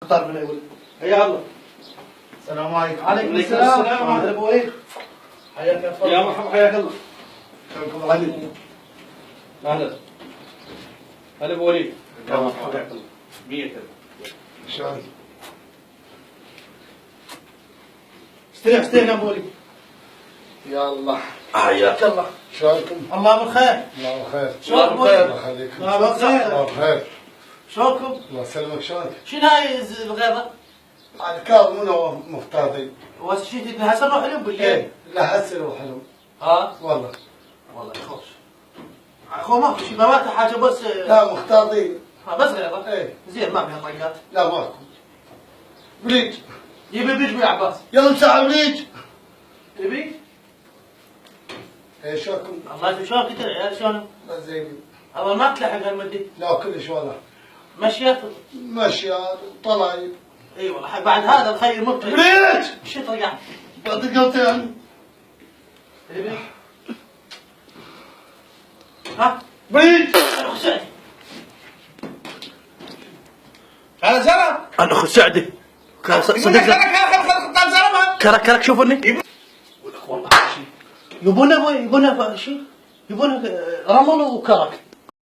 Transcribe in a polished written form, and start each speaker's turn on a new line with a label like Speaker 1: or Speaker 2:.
Speaker 1: اختار من اول. هيا الله.
Speaker 2: السلام عليكم.
Speaker 1: عليكم السلام ورحمة الله ابو وليد. حياك الله.
Speaker 2: يا مرحبا حياك الله.
Speaker 1: شلونكم الله يعينكم.
Speaker 2: اهلا. هلا ابو وليد.
Speaker 1: يا مرحبا.
Speaker 2: حياك الله. 100 كذا.
Speaker 1: شلونك؟ استلم ابو وليد.
Speaker 3: يا الله.
Speaker 1: حياك الله.
Speaker 3: شلونكم؟
Speaker 1: الله بالخير.
Speaker 3: الله بخير.
Speaker 1: شلونكم ابو وليد؟
Speaker 3: الله يخليكم.
Speaker 1: الله بالخير.
Speaker 3: الله بخير.
Speaker 1: شلونكم؟
Speaker 3: الله يسلمك. شلونك؟
Speaker 1: شنو هاي الغيظة؟
Speaker 3: عاد كاظمون مفترضين.
Speaker 1: وشيت هسه نروح اليوم بالليل.
Speaker 3: ايه لا هسه روح حلو.
Speaker 1: ها؟
Speaker 3: والله.
Speaker 1: والله يخوش. اخو ما في شيء ما حاجه بس.
Speaker 3: لا مختارين.
Speaker 1: بس غيظة.
Speaker 3: ايه.
Speaker 1: زين ما فيها طقات.
Speaker 3: لا ماكو. بليج.
Speaker 1: يبي بيج يا عباس.
Speaker 3: يلا مساعة بليج.
Speaker 1: تبي؟
Speaker 3: ايه شلونكم؟
Speaker 1: الله يسلمك شلونك انت العيال شلونهم؟
Speaker 3: زينين.
Speaker 1: اول ما تلحق هالمدي.
Speaker 3: لا كلش والله.
Speaker 1: مشيت.
Speaker 3: مشيات وطلايب.
Speaker 1: اي والله بعد هذا الخير مبتلى.
Speaker 3: بليج.
Speaker 1: شو طقع؟
Speaker 3: بعد قلتين.
Speaker 1: تبي؟ ها؟
Speaker 3: بليج.
Speaker 2: هلا زلمه.
Speaker 1: انا اخو سعدي.
Speaker 2: صدق خل زلمه.
Speaker 1: كرك شوفني. والله شيء. يبونا شيء. يبونا رمل وكرك.